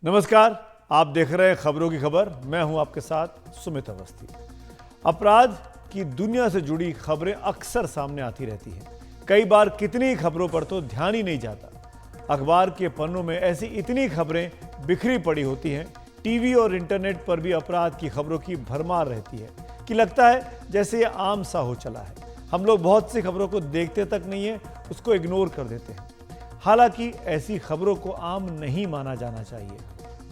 नमस्कार, आप देख रहे हैं खबरों की खबर। मैं हूं आपके साथ सुमित अवस्थी। अपराध की दुनिया से जुड़ी खबरें अक्सर सामने आती रहती हैं। कई बार कितनी खबरों पर तो ध्यान ही नहीं जाता। अखबार के पन्नों में ऐसी इतनी खबरें बिखरी पड़ी होती हैं, टीवी और इंटरनेट पर भी अपराध की खबरों की भरमार रहती है कि लगता है जैसे ये आम सा हो चला है। हम लोग बहुत सी खबरों को देखते तक नहीं है, उसको इग्नोर कर देते हैं। हालांकि ऐसी खबरों को आम नहीं माना जाना चाहिए।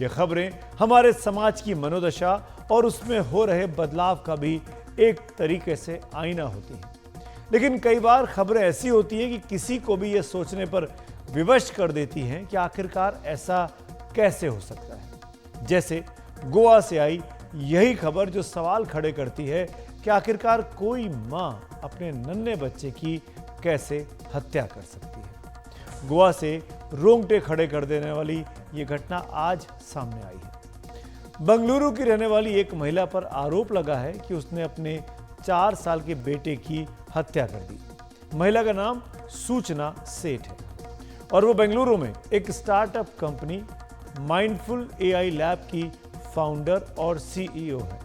ये खबरें हमारे समाज की मनोदशा और उसमें हो रहे बदलाव का भी एक तरीके से आईना होती हैं। लेकिन कई बार खबरें ऐसी होती हैं कि किसी को भी ये सोचने पर विवश कर देती हैं कि आखिरकार ऐसा कैसे हो सकता है। जैसे गोवा से आई यही खबर जो सवाल खड़े करती है कि आखिरकार कोई मां अपने नन्हे बच्चे की कैसे हत्या कर सकती है। गोवा से रोंगटे खड़े कर देने वाली ये घटना आज सामने आई है। बंगलुरु की रहने वाली एक महिला पर आरोप लगा है कि उसने अपने 4 साल के बेटे की हत्या कर दी। महिला का नाम सूचना सेठ है और वो बेंगलुरु में एक startup company mindful AI lab की फाउंडर और सीईओ है।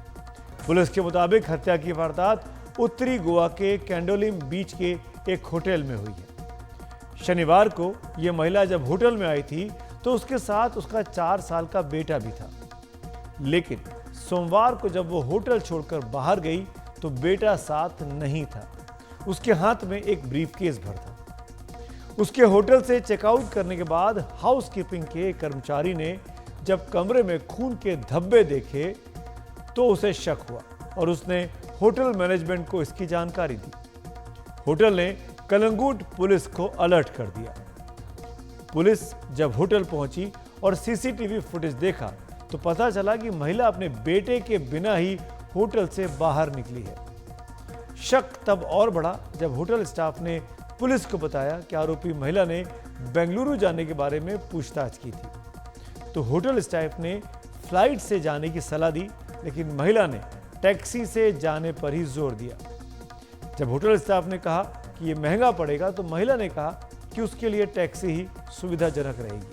पुलिस के मुताबिक हत्या की वारदात उत्तरी गोवा के कैंडोलिम बीच के एक होटल में हुई है। शनिवार को यह महिला जब होटल में आई थी तो उसके साथ उसका 4 साल का बेटा भी था। लेकिन सोमवार को जब वो होटल छोड़कर बाहर गई तो बेटा साथ नहीं था। उसके हाथ में एक ब्रीफकेस भर था। उसके होटल से चेकआउट करने के बाद हाउसकीपिंग के कर्मचारी ने जब कमरे में खून के धब्बे देखे तो उसे शक हुआ और उसने होटल मैनेजमेंट को इसकी जानकारी दी। होटल ने कलंगूट पुलिस को अलर्ट कर दिया। पुलिस जब होटल पहुंची और सीसीटीवी फुटेज देखा तो पता चला कि महिला अपने बेटे के बिना ही होटल से बाहर निकली है। शक तब और बढ़ा जब होटल स्टाफ ने पुलिस को बताया कि आरोपी महिला ने बेंगलुरु जाने के बारे में पूछताछ की थी। तो होटल स्टाफ ने फ्लाइट से जाने की सलाह दी, लेकिन महिला ने टैक्सी से जाने पर ही जोर दिया। जब होटल स्टाफ ने कहा कि ये महंगा पड़ेगा तो महिला ने कहा कि उसके लिए टैक्सी ही सुविधाजनक रहेगी।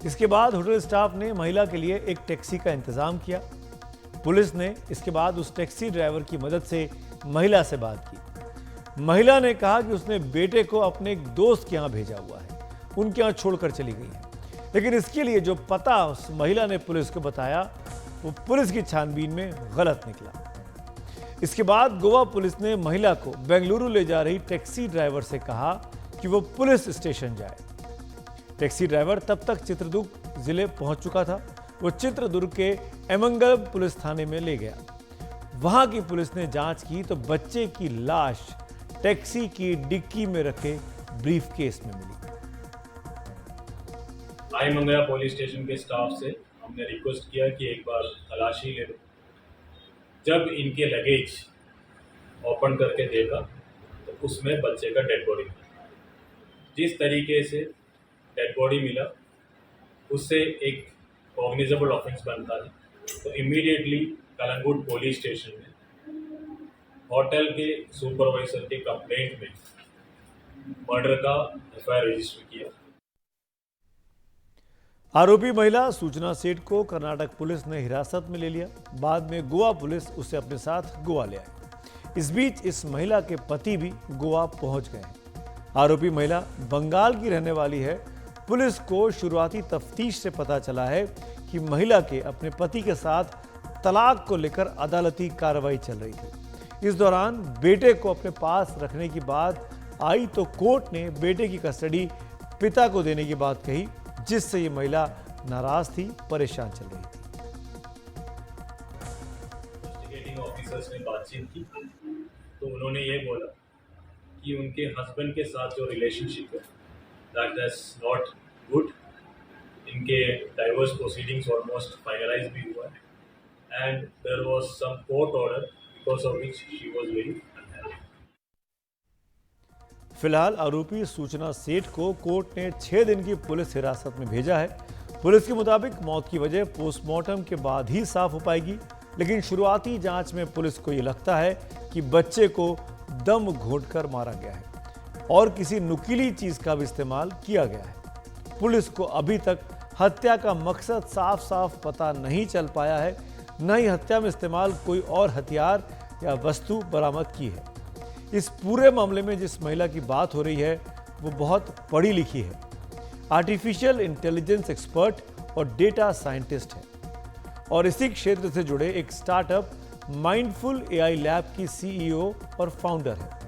इसके बाद होटल स्टाफ ने महिला के लिए एक टैक्सी का इंतजाम किया। पुलिस ने इसके बाद उस टैक्सी ड्राइवर की मदद से महिला से बात की। महिला ने कहा कि उसने बेटे को अपने एक दोस्त के यहां भेजा हुआ है, उनके यहां छोड़कर चली गई है। लेकिन इसके लिए जो पता उस महिला ने पुलिस को बताया वो पुलिस की छानबीन में गलत निकला। इसके बाद गोवा पुलिस ने महिला को बेंगलुरु ले जा रही टैक्सी ड्राइवर से कहा कि वो पुलिस स्टेशन जाए। टैक्सी ड्राइवर तब तक चित्रदुर्ग जिले पहुंच चुका था। वो चित्रदुर्ग के एमंगलम पुलिस थाने में ले गया। वहां की पुलिस ने जांच की तो बच्चे की लाश टैक्सी की डिक्की में रखे ब्रीफकेस में मिली। मंगला पुलिस स्टेशन के स्टाफ से हमने रिक्वेस्ट किया कि एक बार तलाशी ले लो। जब इनके लगेज ओपन करके देखा तो उसमें बच्चे का डेड बॉडी मिला। जिस तरीके से डेड बॉडी मिला उससे एक कॉग्निजेबल ऑफेंस बनता है। तो इमीडिएटली कलंगूट पुलिस स्टेशन में होटल के सुपरवाइजर के कंप्लेंट में मर्डर का एफआईआर रजिस्टर किया। आरोपी महिला सूचना सेठ को कर्नाटक पुलिस ने हिरासत में ले लिया। बाद में गोवा पुलिस उसे अपने साथ गोवा ले आई। इस बीच इस महिला के पति भी गोवा पहुंच गए हैं। आरोपी महिला बंगाल की रहने वाली है। पुलिस को शुरुआती तफ्तीश से पता चला है कि महिला के अपने पति के साथ तलाक को लेकर अदालती कार्रवाई चल रही थी। इस दौरान बेटे को अपने पास रखने की बात आई तो कोर्ट ने बेटे की कस्टडी पिता को देने की बात कही, जिससे ये महिला नाराज थी, परेशान चल रही थी। इन्वेस्टिगेटिंग ऑफिसर्स ने बातचीत की तो उन्होंने ये बोला कि उनके हस्बैंड के साथ जो रिलेशनशिप है दैट इज नॉट गुड। इनके डाइवोर्स प्रोसीडिंग्स ऑलमोस्ट फाइनलाइज भी हुआ है and there was some court order because of which she was very unhappy. फिलहाल आरोपी सूचना सेठ को कोर्ट ने 6 दिन की पुलिस हिरासत में भेजा है। पुलिस के मुताबिक मौत की वजह पोस्टमार्टम के बाद ही साफ हो पाएगी, लेकिन शुरुआती जांच में पुलिस को यह लगता है कि बच्चे को दम घोंटकर मारा गया है और किसी नुकीली चीज का भी इस्तेमाल किया गया है। पुलिस को अभी तक हत्या का मकसद साफ साफ पता नहीं चल पाया है, न ही हत्या में इस्तेमाल कोई और हथियार या वस्तु बरामद की है। इस पूरे मामले में जिस महिला की बात हो रही है वो बहुत पढ़ी लिखी है, आर्टिफिशियल इंटेलिजेंस एक्सपर्ट और डेटा साइंटिस्ट है और इसी क्षेत्र से जुड़े एक स्टार्टअप माइंडफुल एआई लैब की सीईओ और फाउंडर है।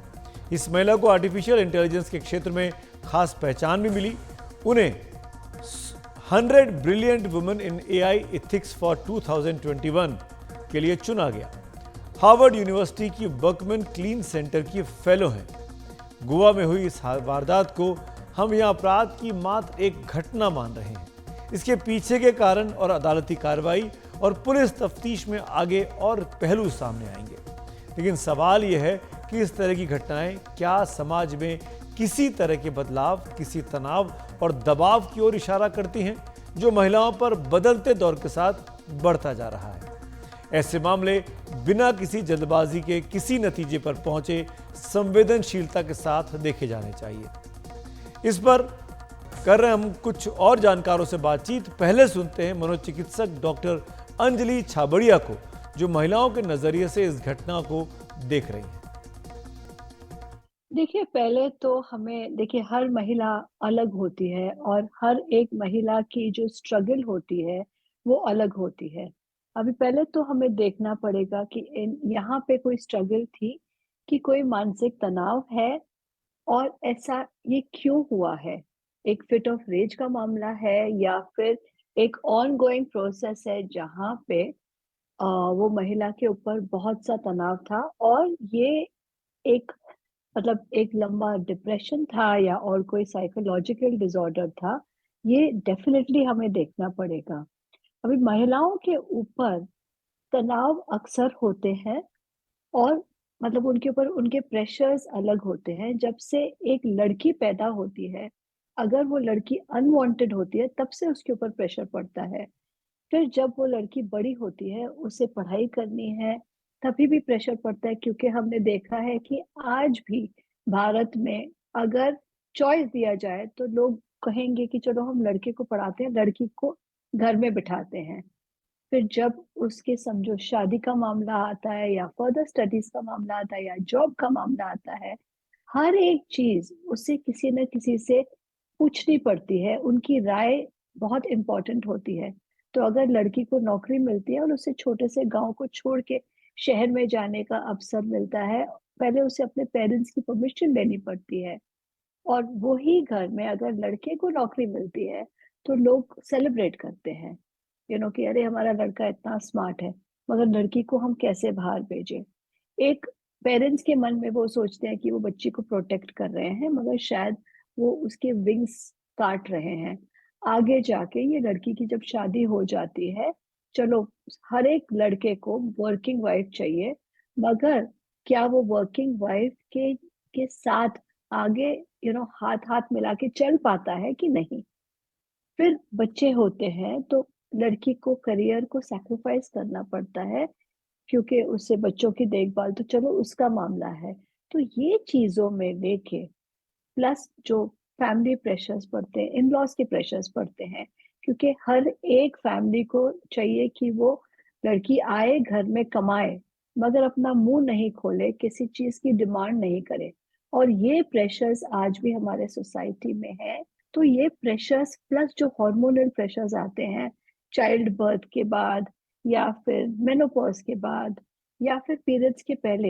इस महिला को आर्टिफिशियल इंटेलिजेंस के क्षेत्र में खास पहचान भी मिली। उन्हें 100 brilliant women in AI ethics for 2021 के लिए चुना गया। हार्वर्ड यूनिवर्सिटी की बर्कमैन क्लीन सेंटर की फेलो हैं। गोवा में हुई इस वारदात को हम यहां अपराध की मात्र एक घटना मान रहे हैं। इसके पीछे के कारण और अदालती कार्रवाई और पुलिस तफ्तीश में आगे और पहलू सामने आएंगे। लेकिन सवाल यह है कि इस तरह की घटनाएं क्या समाज में किसी तरह के बदलाव, किसी तनाव और दबाव की ओर इशारा करती हैं, जो महिलाओं पर बदलते दौर के साथ बढ़ता जा रहा है। ऐसे मामले बिना किसी जल्दबाजी के किसी नतीजे पर पहुंचे संवेदनशीलता के साथ देखे जाने चाहिए। इस पर कर रहे हम कुछ और जानकारों से बातचीत। पहले सुनते हैं मनोचिकित्सक डॉक्टर अंजलि छाबड़िया को, जो महिलाओं के नजरिए से इस घटना को देख रही हैं। देखिए, पहले तो हमें देखिए हर महिला अलग होती है और हर एक महिला की जो स्ट्रगल होती है वो अलग होती है। अभी पहले तो हमें देखना पड़ेगा कि यहाँ पे कोई स्ट्रगल थी कि कोई मानसिक तनाव है और ऐसा ये क्यों हुआ है? एक फिट ऑफ रेज का मामला है या फिर एक ऑनगोइंग प्रोसेस है जहाँ पे वो महिला के ऊपर बहुत सा तनाव था और ये एक मतलब एक लंबा डिप्रेशन था या और कोई साइकोलॉजिकल डिसऑर्डर था, ये डेफिनेटली हमें देखना पड़ेगा। अभी महिलाओं के ऊपर तनाव अक्सर होते हैं और मतलब उनके ऊपर उनके प्रेशर्स अलग होते हैं। जब से एक लड़की पैदा होती है, अगर वो लड़की अनवांटेड होती है, तब से उसके ऊपर प्रेशर पड़ता है। फिर जब वो लड़की बड़ी होती है, उसे पढ़ाई करनी है, तभी भी प्रेशर पड़ता है क्योंकि हमने देखा है कि आज भी भारत में अगर चॉइस दिया जाए तो लोग कहेंगे कि चलो हम लड़के को पढ़ाते हैं, लड़की को घर में बिठाते हैं। फिर जब उसके समझो शादी का मामला आता है या फर्दर स्टडीज का मामला आता है या जॉब का मामला आता है, हर एक चीज उसे किसी न किसी से पूछनी पड़ती है। उनकी राय बहुत इंपॉर्टेंट होती है। तो अगर लड़की को नौकरी मिलती है और उसे छोटे से गांव को छोड़ के शहर में जाने का अवसर मिलता है, पहले उसे अपने पेरेंट्स की परमिशन लेनी पड़ती है। और वही घर में अगर लड़के को नौकरी मिलती है तो लोग सेलिब्रेट करते हैं, कि अरे हमारा लड़का इतना स्मार्ट है, मगर लड़की को हम कैसे बाहर भेजें। एक पेरेंट्स के मन में वो सोचते हैं कि वो बच्ची को प्रोटेक्ट कर रहे हैं, मगर शायद वो उसके विंग्स काट रहे हैं। आगे जाके ये लड़की की जब शादी हो जाती है, चलो हर एक लड़के को वर्किंग वाइफ चाहिए, मगर क्या वो वर्किंग वाइफ के साथ आगे हाथ हाथ मिला के चल पाता है कि नहीं। फिर बच्चे होते हैं तो लड़की को करियर को सैक्रिफाइस करना पड़ता है क्योंकि उससे बच्चों की देखभाल तो चलो उसका मामला है। तो ये चीजों में लेके प्लस जो फैमिली प्रेशर्स पड़ते हैं, इन लॉज के प्रेशर्स पड़ते हैं, क्योंकि हर एक फैमिली को चाहिए कि वो लड़की आए घर में कमाए मगर अपना मुंह नहीं खोले, किसी चीज की डिमांड नहीं करे। और ये प्रेशर्स आज भी हमारे सोसाइटी में है। तो ये प्रेशर्स प्लस जो हार्मोनल प्रेशर्स आते हैं चाइल्ड बर्थ के बाद या फिर मेनोपॉज के बाद या फिर पीरियड्स के पहले,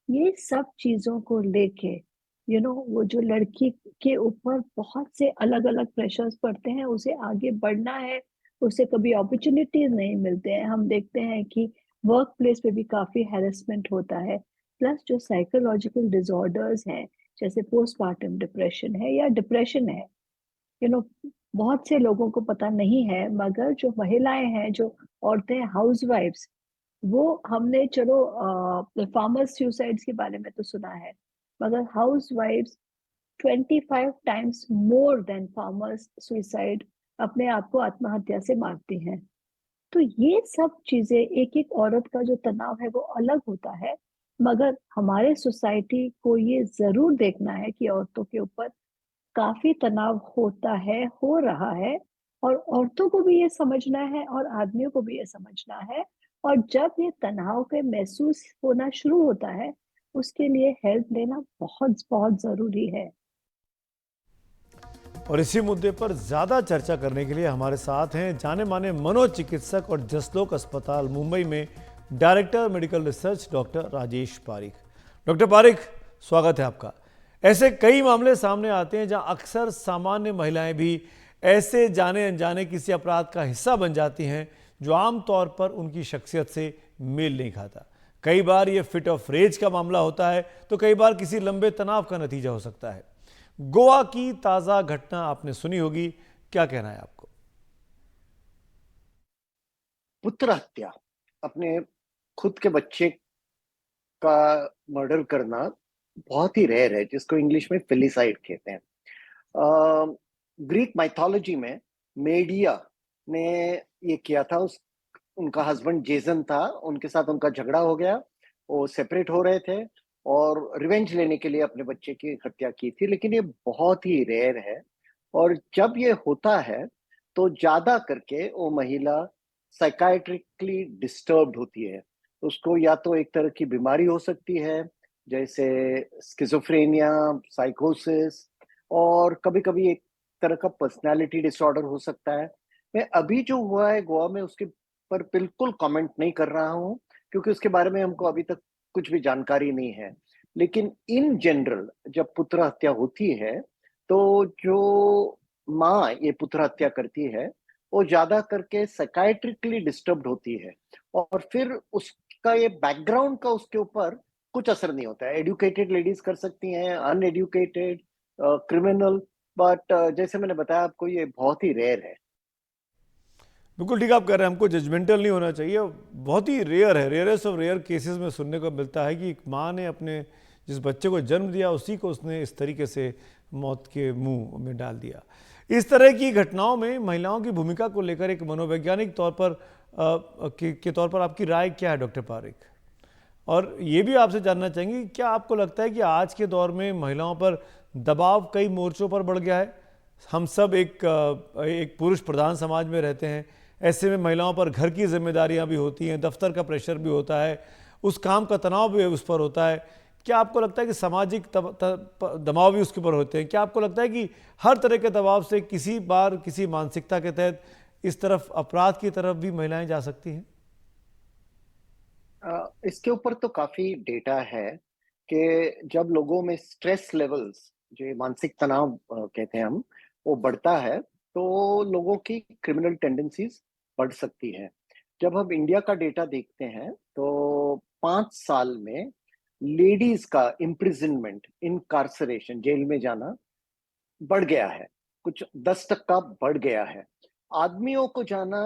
ये सब चीजों को लेके वो जो लड़की के ऊपर बहुत से अलग अलग प्रेशर्स पड़ते हैं, उसे आगे बढ़ना है, उसे कभी अपॉर्चुनिटीज नहीं मिलते हैं। हम देखते हैं कि वर्क प्लेस पे भी काफी हैरेसमेंट होता है। प्लस जो साइकोलॉजिकल डिसऑर्डर्स हैं जैसे पोस्टमार्टम डिप्रेशन है या डिप्रेशन है, यू नो बहुत से लोगों को पता नहीं है, मगर जो महिलाएं हैं, जो औरतें हाउसवाइफ्स, वो हमने चलो फार्मर्स सुसाइड्स के बारे में तो सुना है, मगर हाउसवाइफ्स 25 times more than farmers suicide अपने आप को आत्महत्या से मारती हैं। तो ये सब चीजें, एक एक औरत का जो तनाव है वो अलग होता है, मगर हमारे सोसाइटी को ये ज़रूर देखना है कि औरतों के ऊपर काफ़ी तनाव होता है, हो रहा है और औरतों को भी ये समझना है और आदमियों को भी ये समझना है और जब ये तनाव के महसूस होना शुरू होता है, उसके लिए हेल्प लेना बहुत-बहुत ज़रूरी है। और इसी मुद्दे पर ज्यादा चर्चा करने के लिए हमारे साथ हैं जाने माने मनोचिकित्सक और जसलोक अस्पताल मुंबई में director medical research doctor Rajesh Parikh. Doctor Parikh, स्वागत है आपका। ऐसे कई मामले सामने आते हैं जहां अक्सर सामान्य महिलाएं भी ऐसे जाने अनजाने किसी अपराध का हिस्सा बन जाती हैं जो आमतौर पर उनकी शख्सियत से मेल नहीं खाता। कई बार ये फिट ऑफ रेज का मामला होता है तो कई बार किसी लंबे तनाव का नतीजा हो सकता है। गोवा की ताजा घटना आपने सुनी होगी, क्या कहना है आपको? पुत्र हत्या, अपने खुद के बच्चे का मर्डर करना बहुत ही रेयर है, जिसको इंग्लिश में फिलिसाइड कहते हैं। ग्रीक माइथोलॉजी में मेडिया ने ये किया था। उनका हस्बैंड जेसन था, उनके साथ उनका झगड़ा हो गया, वो सेपरेट हो रहे थे और रिवेंज लेने के लिए अपने बच्चे की हत्या की थी। लेकिन ये बहुत ही रेयर है और जब ये होता है तो ज्यादा करके वो महिला साइकाइट्रिकली डिस्टर्ब्ड होती है। उसको या तो एक तरह की बीमारी हो सकती है, जैसे स्किज़ोफ्रेनिया, साइकोसिस, और कभी-कभी एक तरह का पर्सनालिटी डिसऑर्डर हो सकता है। मैं अभी जो हुआ है गोवा में उसके पर बिल्कुल कमेंट नहीं कर रहा हूँ, क्योंकि उसके बारे में हमको अभी तक कुछ भी जानकारी नहीं है। लेकिन इन जनरल जब पुत्र हत्या होती है, तो जो माँ ये पुत्र हत्या करती है, वो ज़्यादा करके साइकाइट्रिकली डिस्टर्ब्ड होती है और फिर उसका ये बैकग्राउंड का उसके ऊपर कुछ असर नहीं होता है। एजुकेटेड लेडीज़ कर सकती हैं, अनएजुकेटेड, क्रिमिनल, बट जैसे मैंने बताया आपको, ये बहुत ही रेयर है। बिल्कुल ठीक आप कह रहे हैं, हमको जजमेंटल नहीं होना चाहिए। बहुत ही रेयर है, रेयरेस्ट ऑफ रेयर केसेस में सुनने को मिलता है कि एक माँ ने अपने जिस बच्चे को जन्म दिया उसी को उसने इस तरीके से मौत के मुंह में डाल दिया। इस तरह की घटनाओं में महिलाओं की भूमिका को लेकर एक मनोवैज्ञानिक तौर पर के तौर पर आपकी राय क्या है डॉक्टर पारिक? और ये भी आपसे जानना चाहेंगे, क्या आपको लगता है कि आज के दौर में महिलाओं पर दबाव कई मोर्चों पर बढ़ गया है? हम सब एक पुरुष प्रधान समाज में रहते हैं, ऐसे में महिलाओं पर घर की जिम्मेदारियां भी होती हैं, दफ्तर का प्रेशर भी होता है, उस काम का तनाव भी उस पर होता है। क्या आपको लगता है कि सामाजिक दबाव भी उसके ऊपर होते हैं? क्या आपको लगता है कि हर तरह के दबाव से किसी बार किसी मानसिकता के तहत इस तरफ अपराध की तरफ भी महिलाएं जा सकती हैं? इसके ऊपर तो काफी डेटा है कि जब लोगों में स्ट्रेस लेवल्स, जो ये मानसिक तनाव कहते हैं हम, वो बढ़ता है तो लोगों की क्रिमिनल टेंडेंसीज बढ़ सकती है। जब हम इंडिया का डेटा देखते हैं तो 5 साल में लेडीज का इम्प्रिजनमेंट, इनकार्सरेशन, जेल में जाना बढ़ गया है, कुछ 10% बढ़ गया है। आदमियों को जाना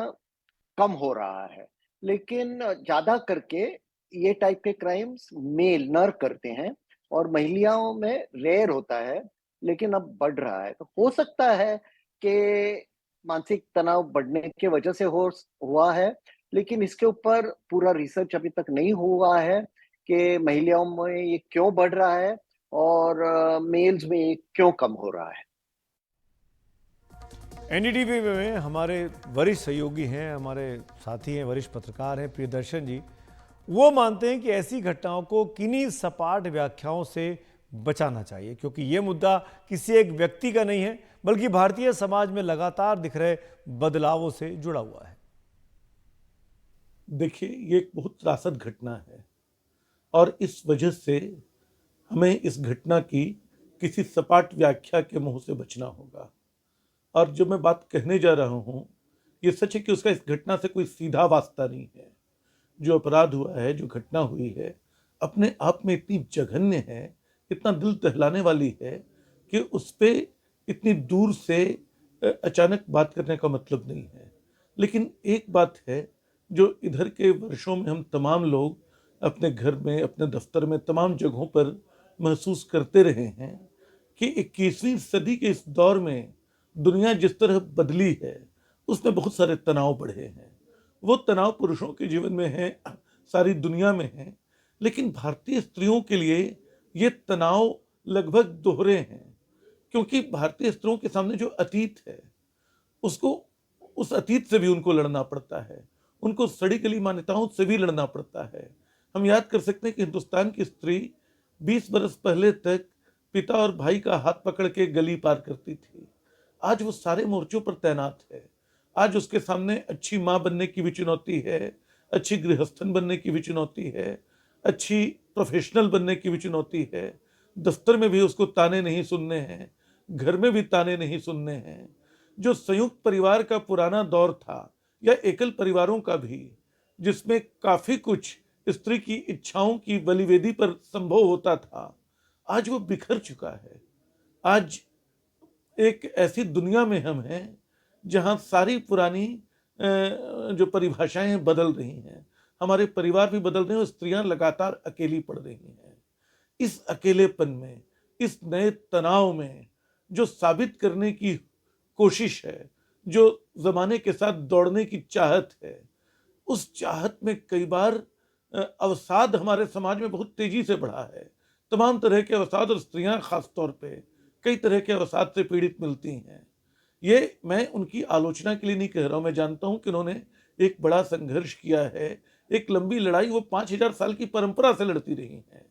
कम हो रहा है, लेकिन ज्यादा करके ये टाइप के क्राइम्स मेल नर करते हैं और महिलाओं में रेयर होता है, लेकिन अब बढ़ रहा है। तो हो सकता है कि मानसिक तनाव बढ़ने की वजह से हुआ है, लेकिन इसके ऊपर पूरा रिसर्च अभी तक नहीं हुआ है कि महिलाओं में ये क्यों बढ़ रहा है और मेल्स में ये क्यों कम हो रहा है। एनडीटीवी में हमारे वरिष्ठ सहयोगी हैं, हमारे साथी हैं, वरिष्ठ पत्रकार हैं प्रियदर्शन जी। वो मानते हैं कि ऐसी घटनाओं को किन्हीं सपाट व्याख्याओं से बचाना चाहिए, क्योंकि ये मुद्दा किसी एक व्यक्ति का नहीं है बल्कि भारतीय समाज में लगातार दिख रहे बदलावों से जुड़ा हुआ है। देखिए, ये एक बहुत त्रासद घटना है और इस वजह से हमें इस घटना की किसी सपाट व्याख्या के मुंह से बचना होगा। और जो मैं बात कहने जा रहा हूँ, ये सच है कि उसका इस घटना से कोई सीधा वास्ता नहीं है। जो अपराध हुआ है, जो घटना हुई है, अपने आप में इतनी जघन्य है, इतना दिल दहलाने वाली है कि उस पर इतनी दूर से अचानक बात करने का मतलब नहीं है। लेकिन एक बात है जो इधर के वर्षों में हम तमाम लोग अपने घर में, अपने दफ्तर में, तमाम जगहों पर महसूस करते रहे हैं कि 21वीं सदी के इस दौर में दुनिया जिस तरह बदली है, उसमें बहुत सारे तनाव बढ़े हैं। वो तनाव पुरुषों के जीवन में है, सारी दुनिया में है, लेकिन भारतीय स्त्रियों के लिए ये तनाव लगभग दोहरे हैं, क्योंकि भारतीय स्त्रियों के सामने जो अतीत है उसको, उस अतीत से भी उनको लड़ना पड़ता है, उनको सड़ी गली मान्यताओं से भी लड़ना पड़ता है। हम याद कर सकते हैं कि हिंदुस्तान की स्त्री 20 बरस पहले तक पिता और भाई का हाथ पकड़ के गली पार करती थी। आज वो सारे मोर्चों पर तैनात है। आज उसके सामने अच्छी माँ बनने की भी चुनौती है, अच्छी गृहस्थन बनने की भी चुनौती है, अच्छी प्रोफेशनल बनने की भी चुनौती है। दफ्तर में भी उसको ताने नहीं सुनने हैं, घर में भी ताने नहीं सुनने हैं। जो संयुक्त परिवार का पुराना दौर था, या एकल परिवारों का भी, जिसमें काफी कुछ स्त्री की इच्छाओं की बलिवेदी पर संभव होता था, आज वो बिखर चुका है। आज एक ऐसी दुनिया में हम हैं जहां सारी पुरानी जो परिभाषाएं बदल रही हैं, हमारे परिवार भी बदल रहे हैं और स्त्रियां लगातार अकेली पड़ रही हैं। इस अकेलेपन में, इस नए तनाव में जो साबित करने की कोशिश है, जो जमाने के साथ दौड़ने की चाहत है, उस चाहत में कई बार अवसाद हमारे समाज में बहुत तेजी से बढ़ा है। तमाम तरह के अवसाद, और स्त्रियां खास तौर पे कई तरह के अवसाद से पीड़ित मिलती हैं। ये मैं उनकी आलोचना के लिए नहीं कह रहा हूं, मैं जानता हूं कि उन्होंने एक बड़ा संघर्ष किया है, एक लंबी लड़ाई वो 5000 साल की परंपरा से लड़ती रही हैं,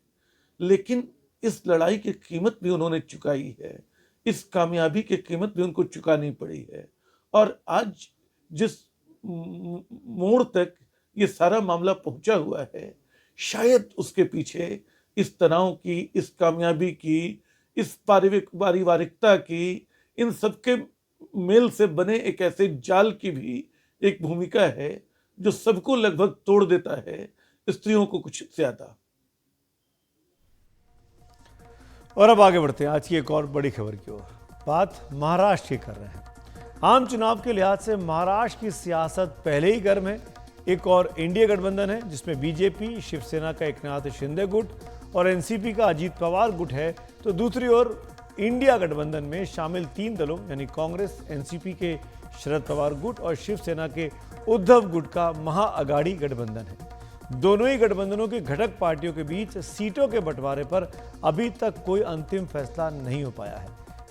लेकिन इस लड़ाई की कीमत भी उन्होंने चुकाई है, इस कामयाबी की कीमत भी उनको चुकानी पड़ी है। और आज जिस मोड़ तक ये सारा मामला पहुंचा हुआ है, शायद उसके पीछे इस तनाव की, इस कामयाबी की, इस पारिवारिकता की, इन सबके मेल से बने एक ऐसे जाल की भी एक भूमिका है जो सबको लगभग तोड़ देता है, स्त्रियों को कुछ ज्यादा। और अब आगे बढ़ते हैं आज की एक और बड़ी खबर की ओर। बात महाराष्ट्र की कर रहे हैं। आम चुनाव के लिहाज से महाराष्ट्र की सियासत पहले ही गर्म है। एक और इंडिया गठबंधन है जिसमें बीजेपी, शिवसेना का एकनाथ शिंदे गुट और एनसीपी का अजीत पवार गुट है, तो दूसरी ओर इंडिया गठबंधन में शामिल 3 दलों यानी कांग्रेस, एनसीपी के शरद पवार गुट और शिवसेना के उद्धव गुट का महाअगाड़ी गठबंधन है। दोनों ही गठबंधनों की घटक पार्टियों के बीच सीटों के बंटवारे पर अभी तक कोई अंतिम फैसला नहीं हो पाया है।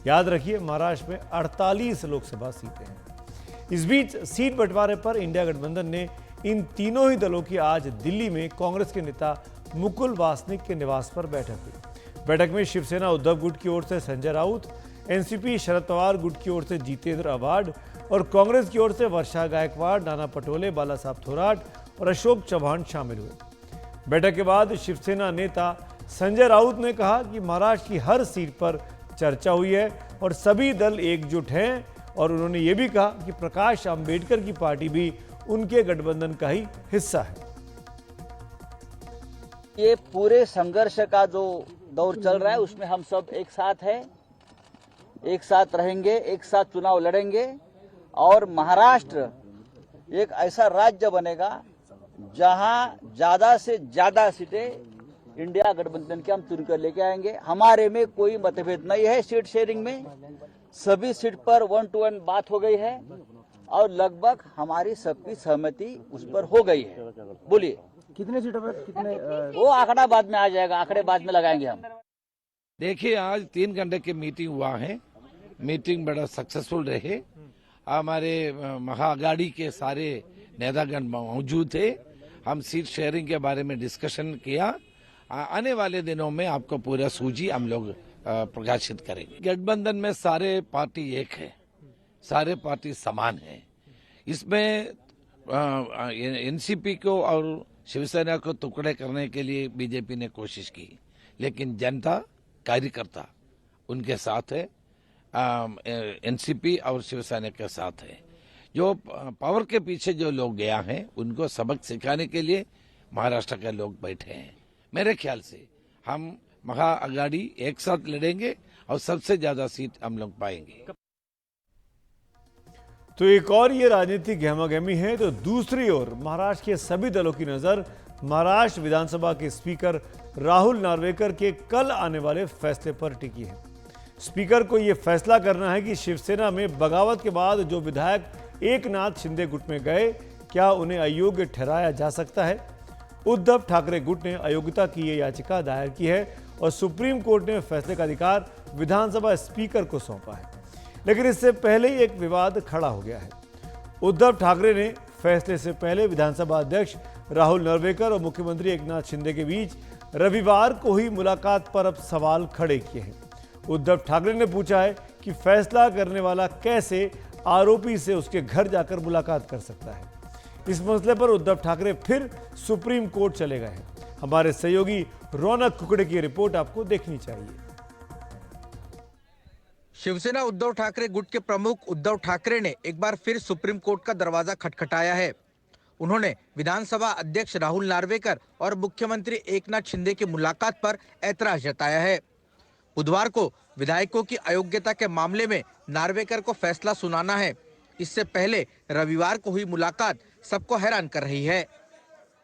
याद रखिए, महाराष्ट्र में 48 लोकसभा सीटें हैं। इस बीच सीट बंटवारे पर इंडिया गठबंधन ने इन तीनों ही दलों की आज दिल्ली में कांग्रेस के नेता मुकुल वासनिक के निवास पर बैठक हुई। बैठक में शिवसेना उद्धव गुट की ओर से संजय राउत, एनसीपी शरद पवार गुट की ओर से जितेंद्र आव्हाड और कांग्रेस की ओर से वर्षा गायकवाड़, नाना पटोले, बाला साहब थोराट और अशोक चौहान शामिल हुए। बैठक के बाद शिवसेना नेता संजय राउत ने कहा कि महाराष्ट्र की हर सीट पर चर्चा हुई है और सभी दल एकजुट हैं, और उन्होंने ये भी कहा कि प्रकाश अंबेडकर की पार्टी भी उनके गठबंधन का ही हिस्सा है। ये पूरे संघर्ष का जो दौर चल रहा है उसमें हम सब एक साथ हैं, एक साथ रहेंगे, एक साथ चुनाव लड़ेंगे और महाराष्ट्र एक ऐसा राज्य बनेगा जहां ज्यादा से ज्यादा सीटें इंडिया गठबंधन के हम चुन कर लेके आएंगे। हमारे में कोई मतभेद नहीं है सीट शेयरिंग में, सभी सीट पर 1 to 1 बात हो गई है और लगभग हमारी सबकी सहमति उस पर हो गई है। बोलिए कितने सीटों पर कितने? वो आंकड़ा बाद में आ जाएगा, आंकड़े बाद में लगाएंगे हम। देखिए, आज 3 घंटे की मीटिंग हुआ है, मीटिंग बड़ा सक्सेसफुल रहे। हमारे महाअगाड़ी के सारे नेतागण मौजूद थे। हम सीट शेयरिंग के बारे में डिस्कशन किया। आने वाले दिनों में आपको पूरा सूची हम लोग प्रकाशित करेंगे। गठबंधन में सारे पार्टी एक है, सारे पार्टी समान है। इसमें एनसीपी को और शिवसेना को टुकड़े करने के लिए बीजेपी ने कोशिश की, लेकिन जनता, कार्यकर्ता उनके साथ है, एनसीपी और शिवसेना के साथ है। जो पावर के पीछे जो लोग गया हैं उनको सबक सिखाने के लिए महाराष्ट्र के लोग बैठे हैं। मेरे ख्याल से हम महाअगाड़ी एक साथ लड़ेंगे और सबसे ज्यादा सीट हम लोग पाएंगे। तो एक और ये राजनीतिक गहमागहमी है, तो दूसरी ओर महाराष्ट्र के सभी दलों की नजर महाराष्ट्र विधानसभा के स्पीकर राहुल नार्वेकर के कल आने वाले फैसले पर टिकी है। स्पीकर को यह फैसला करना है कि शिवसेना में बगावत के बाद जो विधायक एकनाथ शिंदे गुट में गए, क्या उन्हें अयोग्य ठहराया जा सकता है। उद्धव ठाकरे गुट ने अयोग्यता की ये याचिका दायर की है और सुप्रीम कोर्ट ने फैसले का अधिकार विधानसभा स्पीकर को सौंपा है। लेकिन इससे पहले ही एक विवाद खड़ा हो गया है। उद्धव ठाकरे ने फैसले से पहले विधानसभा अध्यक्ष राहुल नरवेकर और मुख्यमंत्री एकनाथ शिंदे के बीच रविवार को ही मुलाकात पर अब सवाल खड़े किए हैं। उद्धव ठाकरे ने पूछा है कि फैसला करने वाला कैसे आरोपी से उसके घर जाकर मुलाकात कर सकता है। इस मसले पर उद्धव ठाकरे फिर सुप्रीम कोर्ट चले गए हैं। हमारे सहयोगी रौनक कुकड़े की रिपोर्ट आपको देखनी चाहिए। शिवसेना उद्धव ठाकरे गुट के प्रमुख उद्धव ठाकरे ने एक बार फिर सुप्रीम कोर्ट का दरवाजा खटखटाया है। उन्होंने विधानसभा अध्यक्ष राहुल नार्वेकर और मुख्यमंत्री एकनाथ शिंदे की मुलाकात पर ऐतराज जताया है। बुधवार को विधायकों की अयोग्यता के मामले में नार्वेकर को फैसला सुनाना है। इससे पहले रविवार को हुई मुलाकात सबको हैरान कर रही है।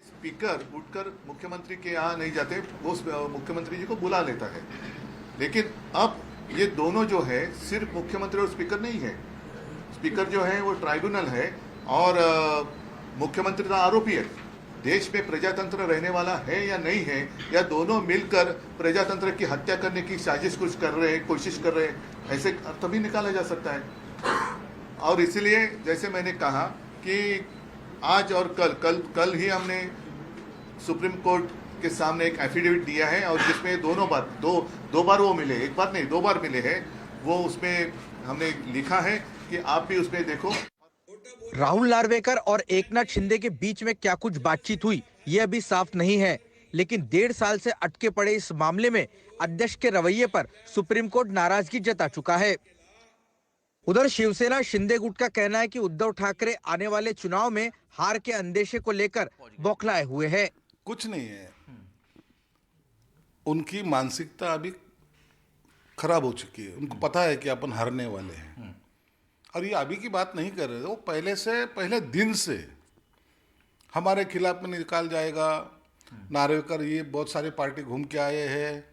स्पीकर उठकर मुख्यमंत्री के यहाँ नहीं जाते, वो मुख्यमंत्री जी को बुला लेता है। लेकिन अब ये दोनों जो है सिर्फ मुख्यमंत्री और स्पीकर नहीं है। स्पीकर जो है वो ट्राइब्यूनल है और मुख्यमंत्री का आरोपी है। देश में प्रजातंत्र रहने वाला है या नहीं है, या दोनों मिलकर प्रजातंत्र की हत्या करने की साजिश कुछ कर रहे हैं, कोशिश कर रहे हैं, ऐसे तभी निकाला जा सकता है। और इसलिए जैसे मैंने कहा कि आज और कल ही हमने सुप्रीम कोर्ट के सामने एक एफिडेविट दिया है और जिसमें दो बार वो मिले, एक बार नहीं 2 बार मिले हैं। वो उसमें हमने लिखा है कि आप भी उसमें देखो। राहुल नार्वेकर और एकनाथ शिंदे के बीच में क्या कुछ बातचीत हुई ये अभी साफ नहीं है, लेकिन 1.5 साल से अटके पड़े इस मामले में अध्यक्ष के रवैये पर सुप्रीम कोर्ट नाराजगी जता चुका है। उधर शिवसेना शिंदे गुट का कहना है कि उद्धव ठाकरे आने वाले चुनाव में हार के अंदेशे को लेकर बौखलाए हुए हैं। कुछ नहीं है, उनकी मानसिकता अभी खराब हो चुकी है। उनको पता है कि अपन हारने वाले हैं और ये अभी की बात नहीं कर रहे, वो पहले दिन से हमारे खिलाफ में निकाल जाएगा। नार्वेकर ये बहुत सारी पार्टी घूम के आए हैं,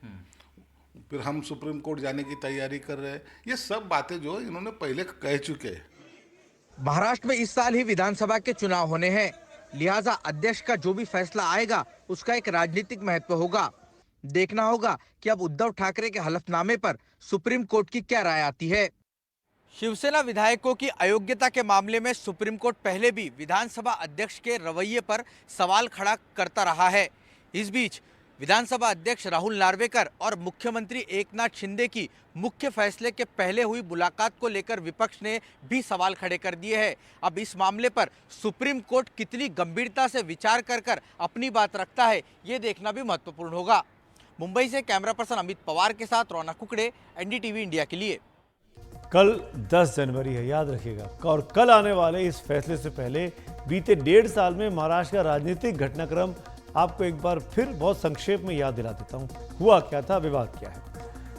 फिर हम सुप्रीम कोर्ट जाने की तैयारी कर रहे हैं। ये सब बातें जो इन्होंने पहले कह चुके हैं। महाराष्ट्र में इस साल ही विधानसभा के चुनाव होने हैं, लिहाजा अध्यक्ष का जो भी फैसला आएगा उसका एक राजनीतिक महत्व होगा। देखना होगा कि अब उद्धव ठाकरे के हलफनामे पर सुप्रीम कोर्ट की क्या राय आती है। शिवसेना विधायकों की अयोग्यता के मामले में सुप्रीम कोर्ट पहले भी विधानसभा अध्यक्ष के रवैये पर सवाल खड़ा करता रहा है। इस बीच विधानसभा अध्यक्ष राहुल नार्वेकर और मुख्यमंत्री एकनाथ शिंदे की मुख्य फैसले के पहले हुई मुलाकात को लेकर विपक्ष ने भी सवाल खड़े कर दिए हैं। अब इस मामले पर सुप्रीम कोर्ट कितनी गंभीरता से विचार कर अपनी बात रखता है, ये देखना भी महत्वपूर्ण होगा। मुंबई से कैमरा पर्सन अमित पवार के साथ रौनक कुकड़े, एनडीटीवी इंडिया के लिए। कल 10 जनवरी है, याद रखिएगा। और कल आने वाले इस फैसले से पहले बीते 1.5 साल में महाराष्ट्र का राजनीतिक घटनाक्रम आपको एक बार फिर बहुत संक्षेप में याद दिला देता हूं। हुआ क्या था, विवाद क्या है।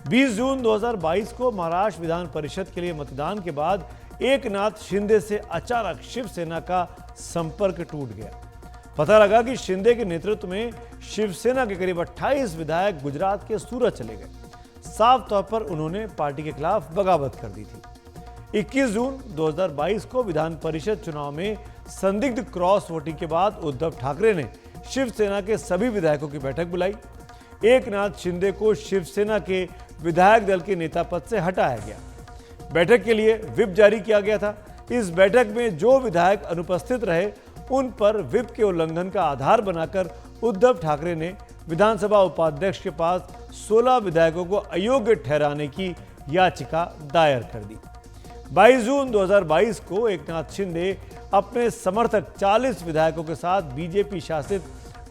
20 जून 2022 को महाराष्ट्र विधान परिषद के लिए मतदान के बाद एकनाथ शिंदे से अचानक शिवसेना का संपर्क टूट गया। पता लगा कि शिंदे के नेतृत्व में शिवसेना के करीब 28 विधायक गुजरात के सूरत चले गए। साफ तौर पर उन्होंने पार्टी के खिलाफ बगावत कर दी थी। 21 जून 2022 को विधान परिषद चुनाव में संदिग्ध क्रॉस वोटिंग के बाद उद्धव ठाकरे ने शिवसेना के सभी विधायकों की बैठक बुलाई। एकनाथ शिंदे को शिवसेना के विधायक दल के नेता पद से हटाया गया। बैठक के लिए व्हिप जारी किया गया था। इस बैठक में जो विधायक अनुपस्थित रहे उन पर व्हिप के उल्लंघन का आधार बनाकर उद्धव ठाकरे ने विधानसभा उपाध्यक्ष के पास 16 विधायकों को अयोग्य ठहराने की याचिका दायर कर दी। 22 जून 2022 को एकनाथ शिंदे अपने समर्थक 40 विधायकों के साथ बीजेपी शासित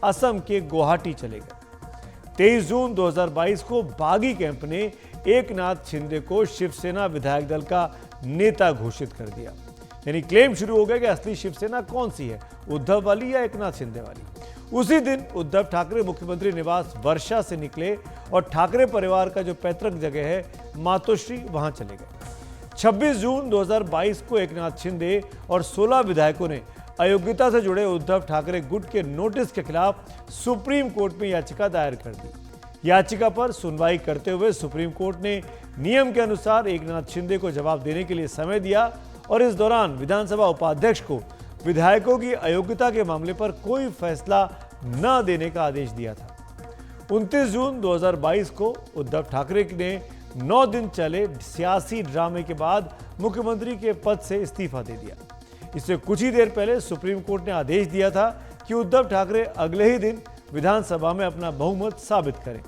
असम के गुवाहाटी चले गए। 23 जून 2022 को बागी कैंप ने एकनाथ शिंदे को शिवसेना विधायक दल का नेता घोषित कर दिया। यानी क्लेम शुरू हो गया कि असली शिवसेना कौन सी है, उद्धव वाली या एकनाथ शिंदे वाली। उसी दिन उद्धव ठाकरे मुख्यमंत्री निवास वर्षा से निकले और ठाकरे परिवार का जो पैतृक जगह है मातोश्री, वहां चले गए। 26 जून 2022 को एकनाथ शिंदे और 16 विधायकों ने अयोग्यता से जुड़े उद्धव ठाकरे गुट के नोटिस के खिलाफ सुप्रीम कोर्ट में याचिका दायर कर दी। याचिका पर सुनवाई करते हुए सुप्रीम कोर्ट ने नियम के अनुसार एकनाथ शिंदे को जवाब देने के लिए समय दिया और इस दौरान विधानसभा उपाध्यक्ष को विधायकों की अयोग्यता के मामले पर कोई फैसला न देने का आदेश दिया था। 29 जून 2022 को उद्धव ठाकरे ने 9 दिन चले सियासी ड्रामे के बाद मुख्यमंत्री के पद से इस्तीफा दे दिया। इससे कुछ ही देर पहले सुप्रीम कोर्ट ने आदेश दिया था कि उद्धव ठाकरे अगले ही दिन विधानसभा में अपना बहुमत साबित करें।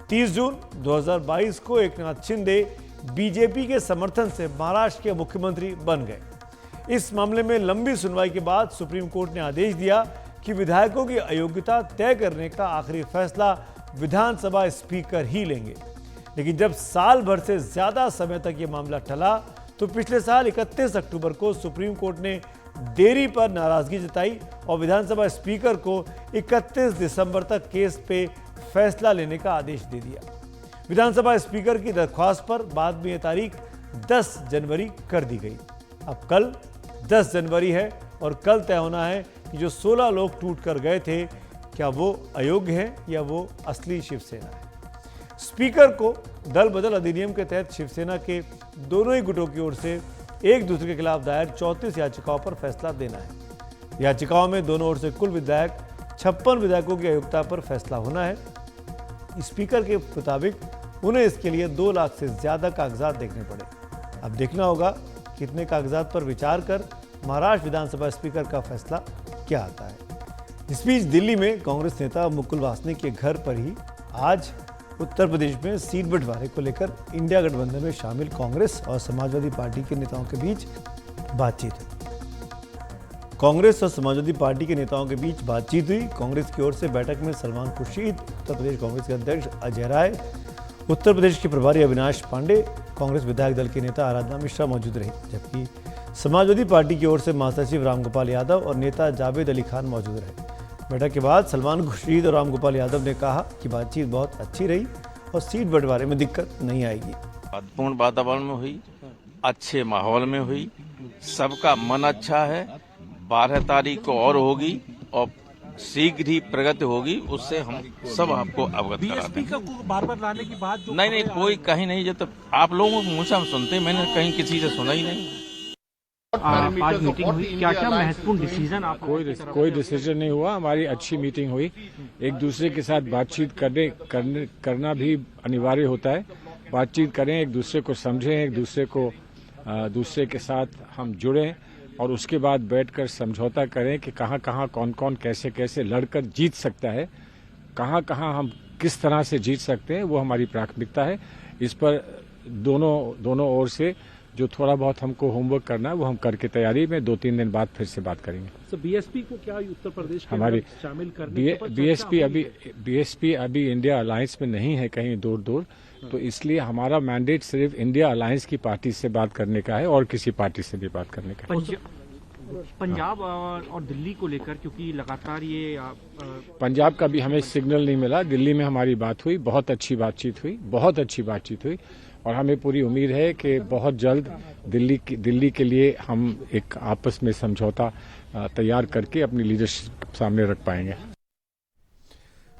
30 जून 2022 को एकनाथ शिंदे बीजेपी के समर्थन से महाराष्ट्र के मुख्यमंत्री बन गए। इस मामले में लंबी सुनवाई के बाद सुप्रीम कोर्ट ने आदेश दिया कि विधायकों की अयोग्यता तय करने का आखिरी फैसला विधानसभा स्पीकर ही लेंगे। लेकिन जब साल भर से ज्यादा समय तक ये मामला टला तो पिछले साल 31 अक्टूबर को सुप्रीम कोर्ट ने देरी पर नाराजगी जताई और विधानसभा स्पीकर को 31 दिसंबर तक केस पे फैसला लेने का आदेश दे दिया। विधानसभा स्पीकर की दरख्वास्त पर बाद में यह तारीख 10 जनवरी कर दी गई। अब कल 10 जनवरी है और कल तय होना है कि जो 16 लोग टूट कर गए थे क्या वो अयोग्य हैं या वो असली शिवसेना है। स्पीकर को दल बदल अधिनियम के तहत शिवसेना के दोनों ही गुटों की ओर से एक दूसरे के खिलाफ दायर 34 याचिकाओं पर फैसला देना है। याचिकाओं में दोनों ओर से कुल विधायक 56 विधायकों की अयोग्यता पर फैसला होना है। स्पीकर के मुताबिक उन्हें इसके लिए 2 लाख से ज्यादा कागजात देखने पड़े। अब देखना होगा कितने कागजात पर विचार कर महाराष्ट्र विधानसभा स्पीकर का फैसला क्या आता है। इस बीच दिल्ली में कांग्रेस नेता मुकुल वासनिक के घर पर ही आज उत्तर प्रदेश में सीट बंटवारे को लेकर इंडिया गठबंधन में शामिल कांग्रेस और समाजवादी पार्टी के नेताओं के बीच बातचीत हुई। कांग्रेस और समाजवादी पार्टी के नेताओं के बीच बातचीत हुई। कांग्रेस की ओर से बैठक में सलमान खुर्शीद, उत्तर प्रदेश कांग्रेस के अध्यक्ष अजय राय, उत्तर प्रदेश के प्रभारी अविनाश पांडे, कांग्रेस विधायक दल की नेता आराधना मिश्रा मौजूद रही, जबकि समाजवादी पार्टी की ओर से महासचिव रामगोपाल यादव और नेता जावेद अली खान मौजूद रहे। बैठक के बाद सलमान खुर्शीद और रामगोपाल यादव ने कहा कि बातचीत बहुत अच्छी रही और सीट बंटवारे में दिक्कत नहीं आएगी। पूर्ण वातावरण में हुई, अच्छे माहौल में हुई, सबका मन अच्छा है। 12 तारीख को और होगी और शीघ्र ही प्रगति होगी, उससे हम सब आपको अवगत कराते हैं। को बार-बार लाने की बात जो नहीं, कोई कहीं नहीं, जब तक आप लोगों को मुँह से हम सुनते, मैंने कहीं किसी से सुना ही नहीं। आज मीटिंग हुई, क्या महत्वपूर्ण डिसीजन आप? कोई डिसीजन नहीं हुआ। हमारी अच्छी मीटिंग हुई। एक दूसरे के साथ बातचीत करना भी अनिवार्य होता है। बातचीत करें, एक दूसरे को समझें, एक दूसरे के साथ हम जुड़ें और उसके बाद बैठकर समझौता करें कि कहाँ कौन कैसे लड़कर जीत सकता है, कहाँ हम किस तरह से जीत सकते हैं, वो हमारी प्राथमिकता है। इस पर दोनों ओर से जो थोड़ा बहुत हमको होमवर्क करना है वो हम करके तैयारी में 2-3 दिन बाद फिर से बात करेंगे। तो बीएसपी को क्या उत्तर प्रदेश के हमारी शामिल करने बीएसपी अभी इंडिया अलायंस में नहीं है कहीं दूर, तो इसलिए हमारा मैंडेट सिर्फ इंडिया अलायंस की पार्टी से बात करने का है और किसी पार्टी से भी बात करने का है। पंजाब और दिल्ली को लेकर, क्योंकि लगातार ये पंजाब का भी हमें सिग्नल नहीं मिला। दिल्ली में हमारी बात हुई, बहुत अच्छी बातचीत हुई और हमें पूरी उम्मीद है कि बहुत जल्द दिल्ली के लिए हम एक आपस में समझौता तैयार करके अपनी लीडरशिप सामने रख पाएंगे।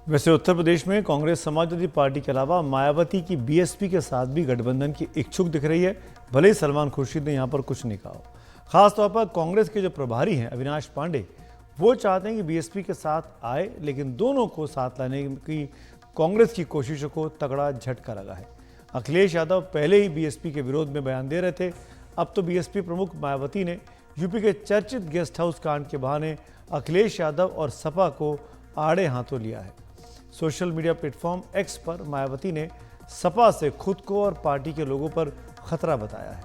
वैसे उत्तर प्रदेश में कांग्रेस समाजवादी पार्टी के अलावा मायावती की बीएसपी के साथ भी गठबंधन की इच्छुक दिख रही है। भले ही सलमान खुर्शीद ने यहाँ पर कुछ नहीं कहा। खासतौर पर कांग्रेस के जो प्रभारी हैं अविनाश पांडे, वो चाहते हैं कि बीएसपी के साथ आए, लेकिन दोनों को साथ लाने की कांग्रेस की कोशिशों को तगड़ा झटका लगा है। अखिलेश यादव पहले ही बीएसपी के विरोध में बयान दे रहे थे। अब तो बीएसपी प्रमुख मायावती ने यूपी के चर्चित गेस्ट हाउस कांड के बहाने अखिलेश यादव और सपा को आड़े हाथों लिया है। सोशल मीडिया प्लेटफॉर्म एक्स पर मायावती ने सपा से खुद को और पार्टी के लोगों पर खतरा बताया है।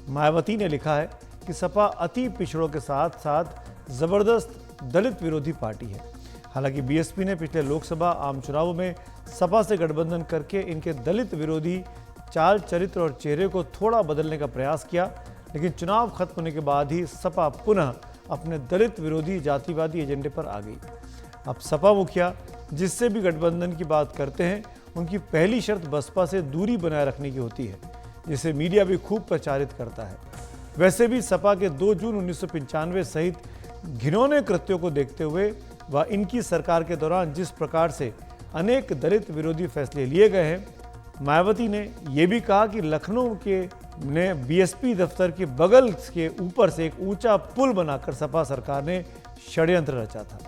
मायावती ने लिखा है कि सपा अति पिछड़ों के साथ साथ जबरदस्त दलित विरोधी पार्टी है। हालांकि बीएसपी ने पिछले लोकसभा आम चुनावों में सपा से गठबंधन करके इनके दलित विरोधी चाल चरित्र और चेहरे को थोड़ा बदलने का प्रयास किया, लेकिन चुनाव खत्म होने के बाद ही सपा पुनः अपने दलित विरोधी जातिवादी एजेंडे पर आ गई। अब सपा मुखिया जिससे भी गठबंधन की बात करते हैं, उनकी पहली शर्त बसपा से दूरी बनाए रखने की होती है, जिसे मीडिया भी खूब प्रचारित करता है। वैसे भी सपा के 2 जून 1995 सहित घिनौने कृत्यों को देखते हुए व इनकी सरकार के दौरान जिस प्रकार से अनेक दलित विरोधी फैसले लिए गए हैं, मायावती ने यह भी कहा कि लखनऊ के ने बीएसपी दफ्तर के बगल के ऊपर से एक ऊंचा पुल बनाकर सपा सरकार ने षड्यंत्र रचा था।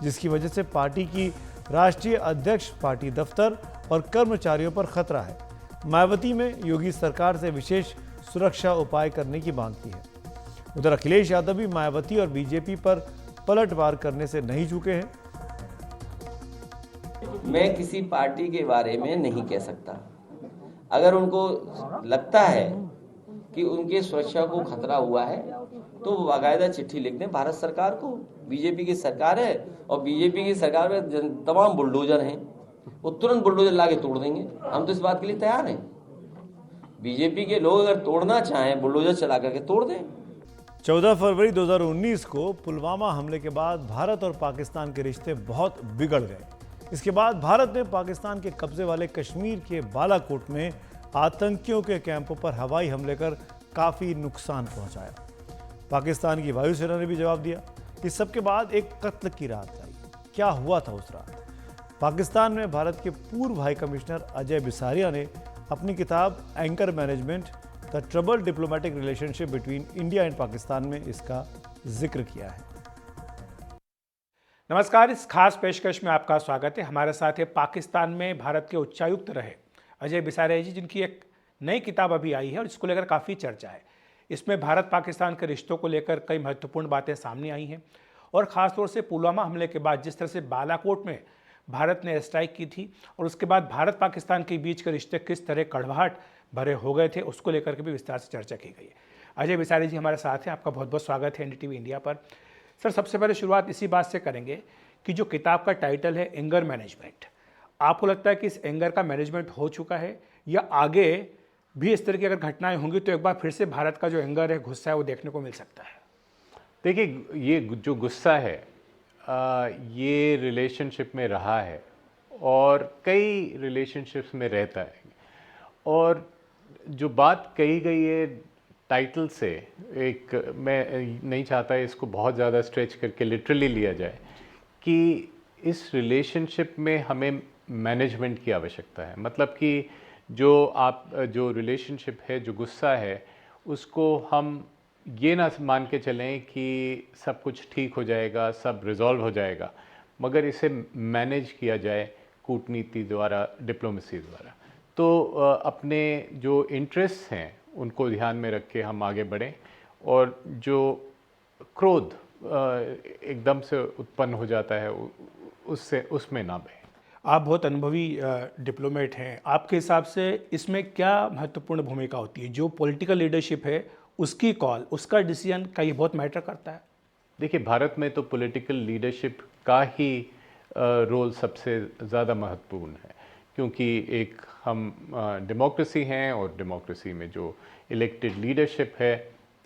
जिसकी वजह से पार्टी की राष्ट्रीय अध्यक्ष, पार्टी दफ्तर और कर्मचारियों पर खतरा है। मायावती में योगी सरकार से विशेष सुरक्षा उपाय करने की मांग की है। उधर अखिलेश यादव भी मायावती और बीजेपी पर पलटवार करने से नहीं चूके हैं। मैं किसी पार्टी के बारे में नहीं कह सकता। अगर उनको लगता है कि उनके सुरक्षा को खतरा हुआ है तो वो बाकायदा चिट्ठी लिख दें भारत सरकार को। बीजेपी की सरकार है और बीजेपी की सरकार में तमाम बुलडोजर हैं, वो तुरंत बुलडोजर लाके तोड़ देंगे। हम तो इस बात के लिए तैयार हैं। बीजेपी के लोग अगर तोड़ना चाहें बुलडोजर चला करके तोड़ दें। 14 फरवरी 2019 को पुलवामा हमले के बाद भारत और पाकिस्तान के रिश्ते बहुत बिगड़ गए। इसके बाद भारत ने पाकिस्तान के कब्जे वाले कश्मीर के बालाकोट में आतंकियों के कैंपों पर हवाई हमले कर काफ़ी नुकसान पहुंचाया। पाकिस्तान की वायुसेना ने भी जवाब दिया। इस सब के बाद एक कत्ल की रात आई। क्या हुआ था उस रात? पाकिस्तान में भारत के पूर्व हाई कमिश्नर अजय बिसारिया ने अपनी किताब anchor management the trouble diplomatic relationship between India and Pakistan में इसका जिक्र किया है। नमस्कार, इस खास पेशकश में आपका स्वागत है। हमारे साथ है पाकिस्तान में भारत के उच्चायुक्त रहे अजय बिसारिया जी, जिनकी एक नई किताब अभी आई है और इसको लेकर काफ़ी चर्चा है। इसमें भारत पाकिस्तान के रिश्तों को लेकर कई महत्वपूर्ण बातें सामने आई हैं और ख़ासतौर से पुलवामा हमले के बाद जिस तरह से बालाकोट में भारत ने स्ट्राइक की थी और उसके बाद भारत पाकिस्तान के बीच के रिश्ते किस तरह कड़वाहट भरे हो गए थे, उसको लेकर के भी विस्तार से चर्चा की गई है। अजय बिसारिया जी हमारे साथ हैं, आपका बहुत बहुत स्वागत है एनडीटीवी इंडिया पर। सर, सबसे पहले शुरुआत इसी बात से करेंगे कि जो किताब का टाइटल है एंगर मैनेजमेंट, आपको लगता है कि इस एंगर का मैनेजमेंट हो चुका है या आगे भी इस तरह की अगर घटनाएं होंगी तो एक बार फिर से भारत का जो एंगर है, गुस्सा है, वो देखने को मिल सकता है? देखिए, ये जो गुस्सा है ये रिलेशनशिप में रहा है और कई रिलेशनशिप्स में रहता है। और जो बात कही गई है टाइटल से, एक मैं नहीं चाहता इसको बहुत ज़्यादा स्ट्रेच करके लिटरली लिया जाए कि इस रिलेशनशिप में हमें मैनेजमेंट की आवश्यकता है। मतलब कि जो रिलेशनशिप है, जो गुस्सा है, उसको हम ये ना मान के चलें कि सब कुछ ठीक हो जाएगा, सब रिजॉल्व हो जाएगा, मगर इसे मैनेज किया जाए कूटनीति द्वारा, डिप्लोमेसी द्वारा। तो अपने जो इंटरेस्ट हैं उनको ध्यान में रख के हम आगे बढ़ें और जो क्रोध एकदम से उत्पन्न हो जाता है उसमें ना बहें। आप बहुत अनुभवी डिप्लोमेट हैं, आपके हिसाब से इसमें क्या महत्वपूर्ण भूमिका होती है? जो पॉलिटिकल लीडरशिप है उसकी कॉल, उसका डिसीजन, का ये बहुत मैटर करता है? देखिए, भारत में तो पॉलिटिकल लीडरशिप का ही रोल सबसे ज़्यादा महत्वपूर्ण है, क्योंकि एक हम डेमोक्रेसी हैं और डेमोक्रेसी में जो इलेक्टेड लीडरशिप है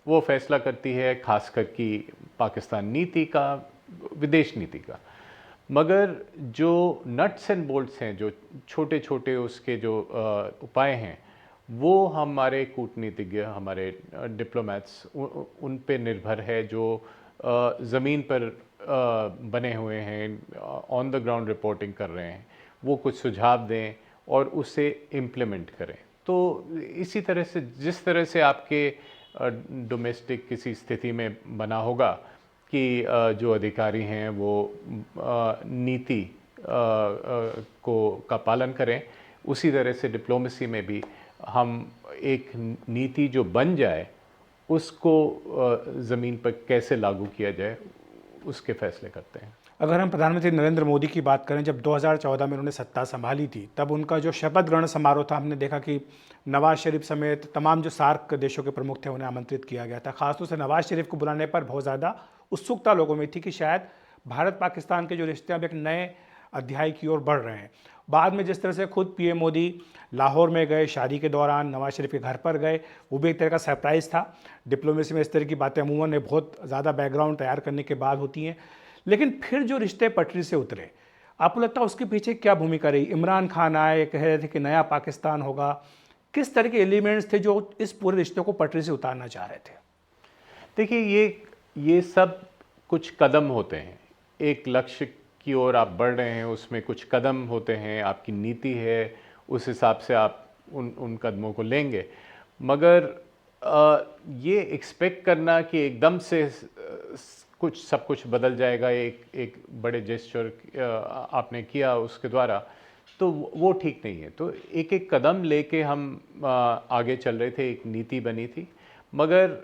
वो फैसला करती है खासकर कि पाकिस्तान नीति का, विदेश नीति का। मगर जो नट्स एंड बोल्ट्स हैं, जो छोटे छोटे उसके जो उपाय हैं, वो हमारे कूटनीतिज्ञ, हमारे डिप्लोमेट्स उन पे निर्भर है, जो ज़मीन पर बने हुए हैं, ऑन द ग्राउंड रिपोर्टिंग कर रहे हैं, वो कुछ सुझाव दें और उसे इम्प्लीमेंट करें। तो इसी तरह से, जिस तरह से आपके डोमेस्टिक किसी स्थिति में बना होगा कि जो अधिकारी हैं वो नीति का पालन करें, उसी तरह से डिप्लोमेसी में भी हम एक नीति जो बन जाए उसको ज़मीन पर कैसे लागू किया जाए उसके फैसले करते हैं। अगर हम प्रधानमंत्री नरेंद्र मोदी की बात करें, जब 2014 में उन्होंने सत्ता संभाली थी, तब उनका जो शपथ ग्रहण समारोह था, हमने देखा कि नवाज शरीफ समेत तमाम जो सार्क देशों के प्रमुख थे उन्हें आमंत्रित किया गया था। खासतौर से नवाज शरीफ को बुलाने पर बहुत ज़्यादा उत्सुकता लोगों में थी कि शायद भारत पाकिस्तान के जो रिश्ते अब एक नए अध्याय की ओर बढ़ रहे हैं। बाद में जिस तरह से खुद पीएम मोदी लाहौर में गए, शादी के दौरान नवाज शरीफ के घर पर गए, वो भी एक तरह का सरप्राइज़ था। डिप्लोमेसी में इस तरह की बातें अमूमन बहुत ज़्यादा बैकग्राउंड तैयार करने के बाद होती हैं। लेकिन फिर जो रिश्ते पटरी से उतरे, आपको लगता है उसके पीछे क्या भूमिका रही? इमरान खान आए, कह रहे थे कि नया पाकिस्तान होगा, किस तरह के एलिमेंट्स थे जो इस पूरे रिश्ते को पटरी से उतारना चाह रहे थे? देखिए, ये सब कुछ कदम होते हैं। एक लक्ष्य की ओर आप बढ़ रहे हैं, उसमें कुछ कदम होते हैं, आपकी नीति है, उस हिसाब से आप उन कदमों को लेंगे। मगर ये एक्सपेक्ट करना कि एकदम से कुछ सब कुछ बदल जाएगा, एक बड़े जेस्चर आपने किया उसके द्वारा, तो वो ठीक नहीं है। तो एक एक कदम लेके हम आगे चल रहे थे, एक नीति बनी थी, मगर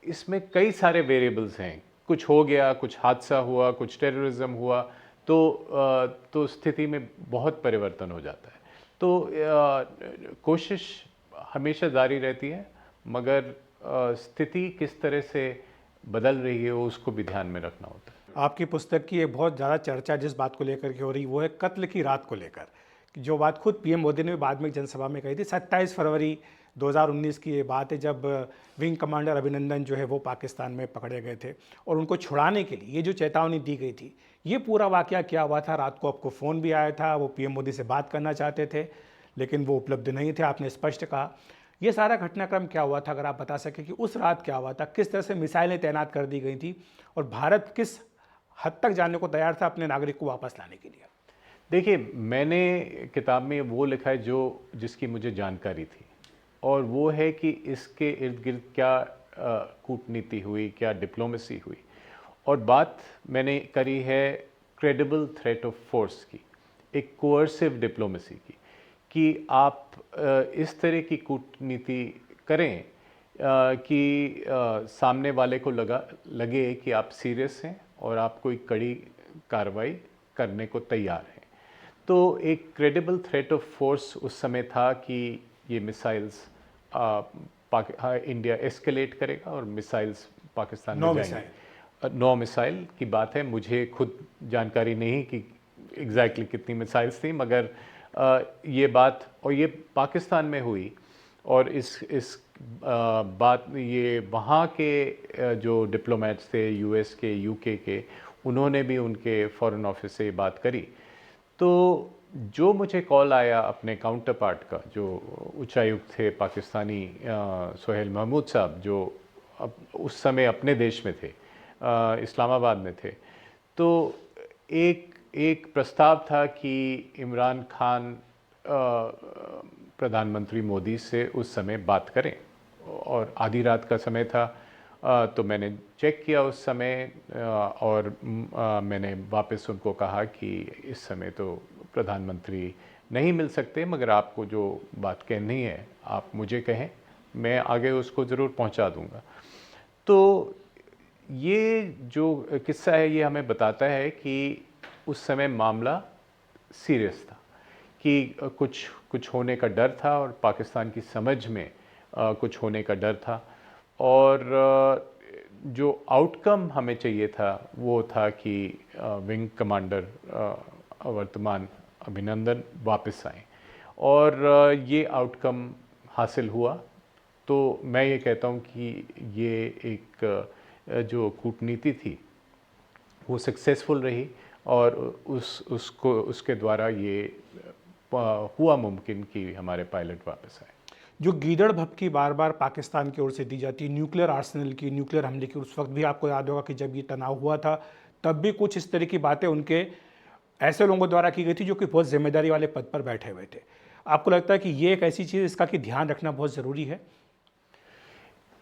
इसमें कई सारे वेरिएबल्स हैं। कुछ हो गया, कुछ हादसा हुआ, कुछ टेररिज्म हुआ, तो स्थिति में बहुत परिवर्तन हो जाता है। तो कोशिश हमेशा जारी रहती है, मगर स्थिति किस तरह से बदल रही है उसको भी ध्यान में रखना होता है। आपकी पुस्तक की एक बहुत ज़्यादा चर्चा जिस बात को लेकर के हो रही वो है कत्ल की रात को लेकर, जो बात खुद पीएम मोदी ने बाद में जनसभा में कही थी। 27 फरवरी 2019 की ये बात है, जब विंग कमांडर अभिनंदन जो है वो पाकिस्तान में पकड़े गए थे और उनको छुड़ाने के लिए ये जो चेतावनी दी गई थी, ये पूरा वाकया क्या हुआ था? रात को आपको फ़ोन भी आया था, वो पीएम मोदी से बात करना चाहते थे लेकिन वो उपलब्ध नहीं थे, आपने स्पष्ट कहा। ये सारा घटनाक्रम क्या हुआ था, अगर आप बता सकें कि उस रात क्या हुआ था, किस तरह से मिसाइलें तैनात कर दी गई थी और भारत किस हद तक जाने को तैयार था अपने नागरिक को वापस लाने के लिए? देखिए, मैंने किताब में वो लिखा है जिसकी मुझे जानकारी थी, और वो है कि इसके इर्द गिर्द क्या कूटनीति हुई, क्या डिप्लोमेसी हुई, और बात मैंने करी है क्रेडिबल थ्रेट ऑफ फोर्स की, एक कोअर्सिव डिप्लोमेसी की, कि आप इस तरह की कूटनीति करें कि सामने वाले को लगे कि आप सीरियस हैं और आप कोई कड़ी कार्रवाई करने को तैयार हैं। तो एक क्रेडिबल थ्रेट ऑफ फोर्स उस समय था कि ये मिसाइल्स इंडिया एस्केलेट करेगा और मिसाइल्स पाकिस्तान में जाएंगे। 9 मिसाइल की बात है, मुझे खुद जानकारी नहीं कि एग्जैक्टली कितनी मिसाइल्स थी, मगर ये बात और ये पाकिस्तान में हुई, और इस बात ये वहाँ के जो डिप्लोमेट्स थे, यूएस के, यूके के, उन्होंने भी उनके फॉरेन ऑफिस से ये बात करी। तो जो मुझे कॉल आया अपने काउंटर पार्ट का, जो उच्चायुक्त थे पाकिस्तानी सोहेल महमूद साहब, जो उस समय अपने देश में थे, इस्लामाबाद में थे, तो एक प्रस्ताव था कि इमरान खान प्रधानमंत्री मोदी से उस समय बात करें, और आधी रात का समय था। तो मैंने चेक किया उस समय, और मैंने वापस उनको कहा कि इस समय तो प्रधानमंत्री नहीं मिल सकते, मगर आपको जो बात कहनी है आप मुझे कहें, मैं आगे उसको ज़रूर पहुंचा दूंगा। तो ये जो किस्सा है ये हमें बताता है कि उस समय मामला सीरियस था, कि कुछ होने का डर था, और पाकिस्तान की समझ में कुछ होने का डर था, और जो आउटकम हमें चाहिए था वो था कि विंग कमांडर वर्तमान अभिनंदन वापस आए, और ये आउटकम हासिल हुआ। तो मैं ये कहता हूँ कि ये एक जो कूटनीति थी वो सक्सेसफुल रही, और उसके द्वारा ये हुआ मुमकिन कि हमारे पायलट वापस आए। जो गीदड़ भपकी बार बार पाकिस्तान की ओर से दी जाती है, न्यूक्लियर आर्सेनल की, न्यूक्लियर हमले की, उस वक्त भी आपको याद होगा कि जब ये तनाव हुआ था तब भी कुछ इस तरह की बातें उनके ऐसे लोगों द्वारा की गई थी जो कि बहुत जिम्मेदारी वाले पद पर बैठे हुए थे। आपको लगता है कि ये एक ऐसी चीज़ इसका कि ध्यान रखना बहुत ज़रूरी है?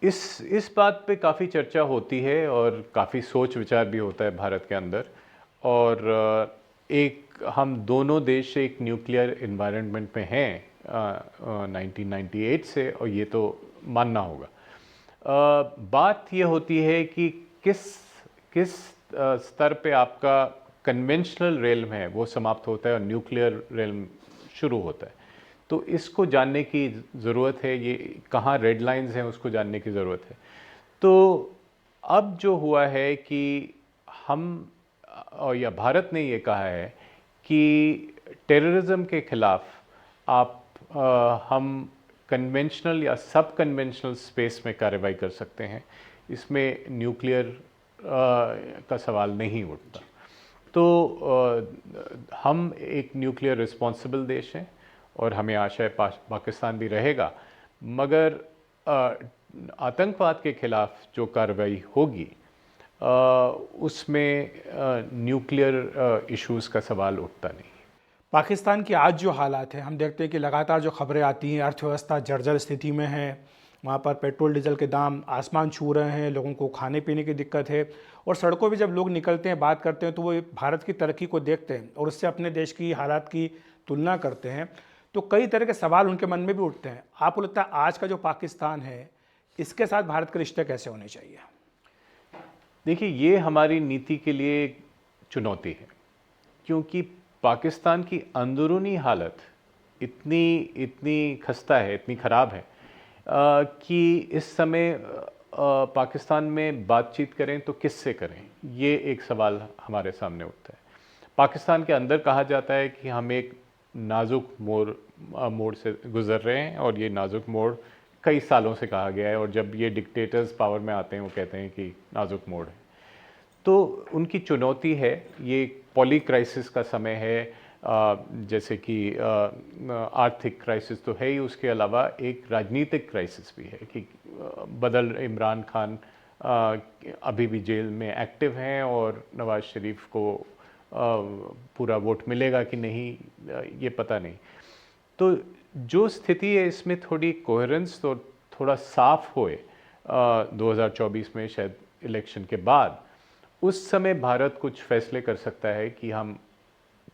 इस बात पे काफ़ी चर्चा होती है और काफ़ी सोच विचार भी होता है भारत के अंदर, और हम दोनों देश एक न्यूक्लियर इन्वायरमेंट में हैं 1998 से, और ये तो मानना होगा। बात ये होती है कि किस स्तर पे आपका कन्वेंशनल रेल्म है वो समाप्त होता है और न्यूक्लियर रेल्म शुरू होता है। तो इसको जानने की ज़रूरत है, ये कहाँ रेड लाइंस हैं उसको जानने की ज़रूरत है। तो अब जो हुआ है कि या भारत ने ये कहा है कि टेररिज्म के ख़िलाफ़ हम कन्वेंशनल या सब कन्वेंशनल स्पेस में कार्रवाई कर सकते हैं, इसमें न्यूक्लियर का सवाल नहीं उठता। तो हम एक न्यूक्लियर रिस्पॉन्सिबल देश हैं, और हमें आशा है पाकिस्तान भी रहेगा, मगर आतंकवाद के खिलाफ जो कार्रवाई होगी उसमें न्यूक्लियर इश्यूज़ का सवाल उठता नहीं। पाकिस्तान की आज जो हालात हैं, हम देखते हैं कि लगातार जो खबरें आती हैं, अर्थव्यवस्था जर्जर स्थिति में है वहाँ पर पेट्रोल डीजल के दाम आसमान छू रहे हैं, लोगों को खाने पीने की दिक्कत है, और सड़कों पे जब लोग निकलते हैं, बात करते हैं, तो वो भारत की तरक्की को देखते हैं और उससे अपने देश की हालात की तुलना करते हैं, तो कई तरह के सवाल उनके मन में भी उठते हैं। आपको लगता है आज का जो पाकिस्तान है, इसके साथ भारत के रिश्ते कैसे होने चाहिए? देखिए, ये हमारी नीति के लिए एक चुनौती है, क्योंकि पाकिस्तान की अंदरूनी हालत इतनी खस्ता है, इतनी ख़राब है कि इस समय पाकिस्तान में बातचीत करें तो किससे करें, ये एक सवाल हमारे सामने उठता है। पाकिस्तान के अंदर कहा जाता है कि हम एक नाजुक मोड़ से गुज़र रहे हैं, और ये नाजुक मोड़ कई सालों से कहा गया है, और जब ये डिक्टेटर्स पावर में आते हैं वो कहते हैं कि नाजुक मोड़ है। तो उनकी चुनौती है, ये पॉली क्राइसिस का समय है, जैसे कि आर्थिक क्राइसिस तो है ही, उसके अलावा एक राजनीतिक क्राइसिस भी है कि इमरान खान अभी भी जेल में एक्टिव हैं, और नवाज़ शरीफ को पूरा वोट मिलेगा कि नहीं ये पता नहीं। तो जो स्थिति है, इसमें थोड़ी कोहेरेंस और थोड़ा साफ होए 2024 में, शायद इलेक्शन के बाद, उस समय भारत कुछ फैसले कर सकता है कि हम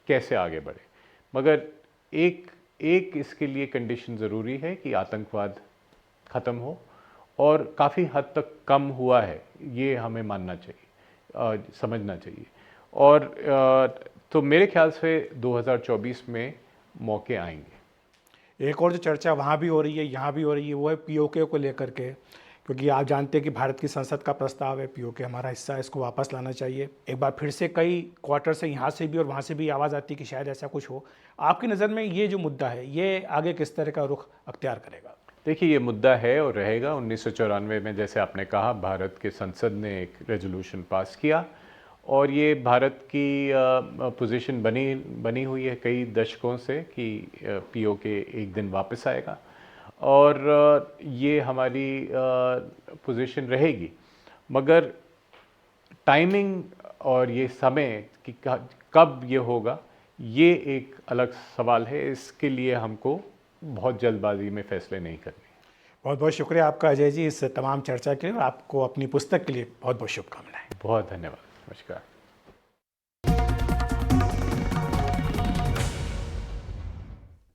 कैसे आगे बढ़े। मगर एक इसके लिए कंडीशन ज़रूरी है कि आतंकवाद ख़त्म हो, और काफ़ी हद तक कम हुआ है, ये हमें मानना चाहिए, समझना चाहिए। और तो मेरे ख्याल से 2024 में मौके आएंगे। एक और जो चर्चा वहाँ भी हो रही है, यहाँ भी हो रही है, वो है पीओके को लेकर के, क्योंकि आप जानते हैं कि भारत की संसद का प्रस्ताव है, पीओके हमारा हिस्सा है, इसको वापस लाना चाहिए। एक बार फिर से कई क्वार्टर से यहाँ से भी और वहाँ से भी आवाज़ आती है कि शायद ऐसा कुछ हो। आपकी नज़र में ये जो मुद्दा है, ये आगे किस तरह का रुख अख्तियार करेगा? देखिए, ये मुद्दा है और रहेगा। 1994 में, जैसे आपने कहा, भारत के संसद ने एक रेजोल्यूशन पास किया, और ये भारत की पोजीशन बनी हुई है कई दशकों से कि पीओके एक दिन वापस आएगा, और ये हमारी पोजीशन रहेगी। मगर टाइमिंग और ये समय कि कब ये होगा, ये एक अलग सवाल है। इसके लिए हमको बहुत जल्दबाजी में फैसले नहीं करने। बहुत बहुत शुक्रिया आपका अजय जी इस तमाम चर्चा के लिए, और आपको अपनी पुस्तक के लिए बहुत बहुत शुभकामनाएं। बहुत धन्यवाद। नमस्कार।